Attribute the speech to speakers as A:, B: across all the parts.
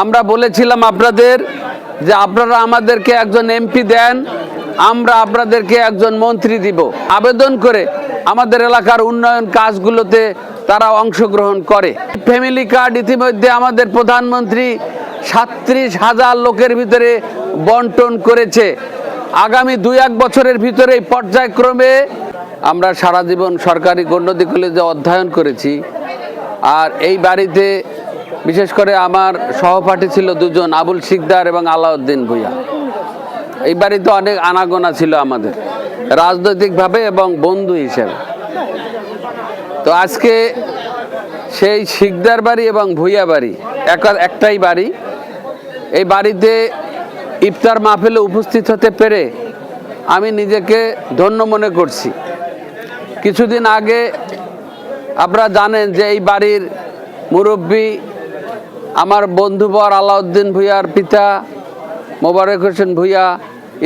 A: আমরা বলেছিলাম আপনাদের যে আপনারা আমাদেরকে একজন এমপি দেন, আমরা আপনাদেরকে একজন মন্ত্রী দিব। আবেদন করে আমাদের এলাকার উন্নয়ন কাজগুলোতে তারা অংশগ্রহণ করে। ফ্যামিলি কার্ড ইতিমধ্যে আমাদের প্রধানমন্ত্রী ৩৭,০০০ লোকের ভিতরে বন্টন করেছে। আগামী ২-১ বছরের ভিতরেই পর্যায়ক্রমে আমরা সারা জীবন সরকারি গণ্যদি কলেজে অধ্যয়ন করেছি। আর এই বাড়িতে বিশেষ করে আমার সহপাঠী ছিল দুজন, আবুল শিকদার এবং আলাউদ্দিন ভূঁইয়া। এই বাড়িতে অনেক আনাগোনা ছিল আমাদের রাজনৈতিকভাবে এবং বন্ধু হিসেবে। তো আজকে সেই শিকদার বাড়ি এবং ভূঁইয়া বাড়ি একটাই বাড়ি। এই বাড়িতে ইফতার মাহফিলে উপস্থিত হতে পেরে আমি নিজেকে ধন্য মনে করছি। কিছুদিন আগে আপনারা জানেন যে এই বাড়ির মুরব্বী আমার বন্ধুবর আলাউদ্দিন ভূঁইয়ার পিতা মোবারক হোসেন ভূঁইয়া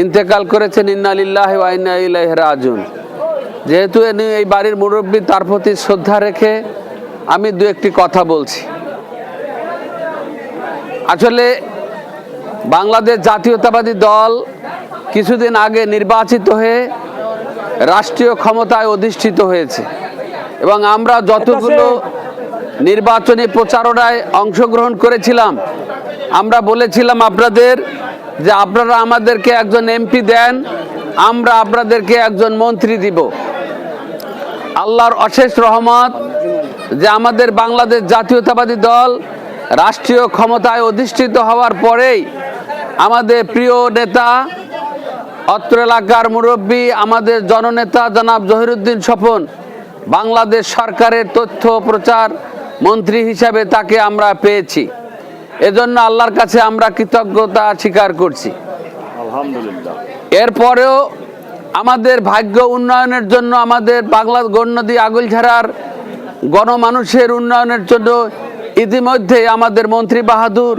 A: ইন্তেকাল করেছেন। ইন্না লিল্লাহি ওয়া ইন্না ইলাইহি রাজিউন। যেহেতু এই বাড়ির মুরব্বী, তার প্রতি শ্রদ্ধা রেখে আমি দু একটি কথা বলছি। আসলে বাংলাদেশ জাতীয়তাবাদী দল কিছুদিন আগে নির্বাচিত হয়ে রাষ্ট্রীয় ক্ষমতায় অধিষ্ঠিত হয়েছে এবং আমরা যতগুলো নির্বাচনী প্রচারণায় অংশগ্রহণ করেছিলাম, আমরা বলেছিলাম আপনাদের যে আপনারা আমাদেরকে একজন এমপি দেন, আমরা আপনাদেরকে একজন মন্ত্রী দিব। আল্লাহর অশেষ রহমত যে আমাদের বাংলাদেশ জাতীয়তাবাদী দল রাষ্ট্রীয় ক্ষমতায় অধিষ্ঠিত হওয়ার পরেই আমাদের প্রিয় নেতা, অত্র এলাকার মুরব্বী, আমাদের জননেতা জনাব জহিরুদ্দিন স্বপন বাংলাদেশ সরকারের তথ্য প্রচার মন্ত্রী হিসাবে তাকে আমরা পেয়েছি। এজন্য আল্লাহর কাছে আমরা কৃতজ্ঞতা স্বীকার করছি।
B: আলহামদুলিল্লাহ।
A: এরপরেও আমাদের ভাগ্য উন্নয়নের জন্য, আমাদের বাংলা গণ্যদি আগৈলঝাড়ার গণমানুষের উন্নয়নের জন্য ইতিমধ্যে আমাদের মন্ত্রী বাহাদুর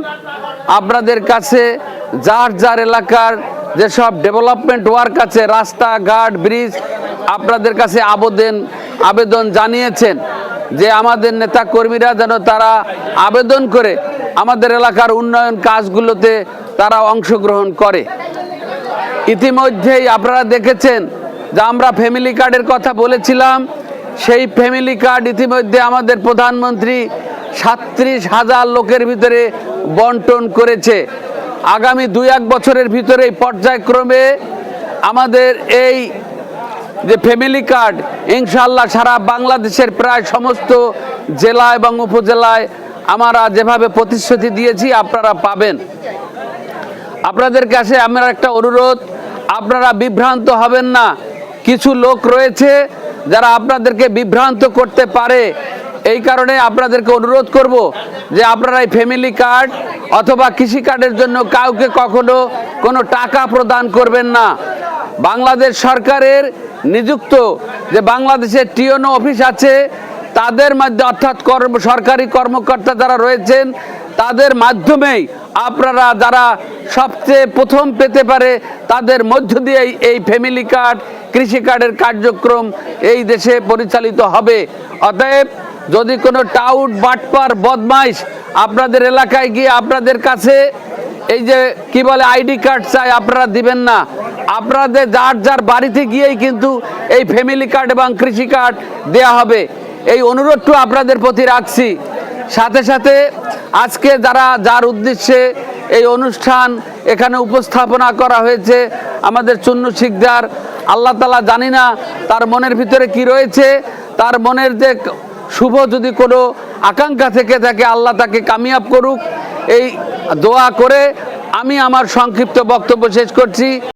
A: আপনাদের কাছে যার যার এলাকার যেসব ডেভেলপমেন্ট ওয়ার্ক আছে, রাস্তাঘাট, ব্রিজ, আপনাদের কাছে আবেদন জানিয়েছেন যে আমাদের নেতা কর্মীরা যেন তারা আবেদন করে আমাদের এলাকার উন্নয়ন কাজগুলোতে তারা অংশগ্রহণ করে। ইতিমধ্যেই আপনারা দেখেছেন যে আমরা ফ্যামিলি কার্ডের কথা বলেছিলাম। সেই ফ্যামিলি কার্ড ইতিমধ্যে আমাদের প্রধানমন্ত্রী ৩৭,০০০ লোকের ভিতরে বন্টন করেছে। আগামী ২-১ বছরের ভিতরেই পর্যায়ক্রমে আমাদের এই যে ফ্যামিলি কার্ড ইনশাআল্লাহ সারা বাংলাদেশের প্রায় সমস্ত জেলা এবং উপজেলায় আমরা যেভাবে প্রতিশ্রুতি দিয়েছি আপনারা পাবেন। আপনাদের কাছে আমার একটা অনুরোধ, আপনারা বিভ্রান্ত হবেন না। কিছু লোক রয়েছে যারা আপনাদেরকে বিভ্রান্ত করতে পারে। এই কারণে আপনাদেরকে অনুরোধ করব যে আপনারা এই ফ্যামিলি কার্ড অথবা কৃষি কার্ডের জন্য কাউকে কখনো কোনো টাকা প্রদান করবেন না। বাংলাদেশ সরকারের নিযুক্ত যে বাংলাদেশের টিওনো অফিস আছে, তাদের মধ্যে অর্থাৎ সরকারি কর্মকর্তা যারা রয়েছেন তাদের মাধ্যমেই আপনারা যারা সবচেয়ে প্রথম পেতে পারে তাদের মধ্য দিয়ে এই ফ্যামিলি কার্ড, কৃষি কার্ডের কার্যক্রম এই দেশে পরিচালিত হবে। অতএব যদি কোনো টাউট, বাটপার, বদমাইশ আপনাদের এলাকায় গিয়ে আপনাদের কাছে এই যে কি বলে আইডি কার্ড চাই, আপনারা দিবেন না। আপনাদের যার যার বাড়িতে গিয়েই কিন্তু এই ফ্যামিলি কার্ড এবং কৃষি কার্ড দেয়া হবে। এই অনুরোধটু আপনাদের প্রতি রাখছি। সাথে সাথে আজকে যার উদ্দেশ্যে এই অনুষ্ঠান এখানে উপস্থাপনা করা হয়েছে, আমাদের চুন্নু শিকদার, আল্লাহ তাআলা জানি না তার মনের ভিতরে কি রয়েছে, তার মনের যে শুভ যদি কোনো আকাঙ্ক্ষা থেকে থাকে আল্লাহ তাকে কামিয়াব করুক, এই দোয়া করে আমি আমার সংক্ষিপ্ত বক্তব্য শেষ করছি।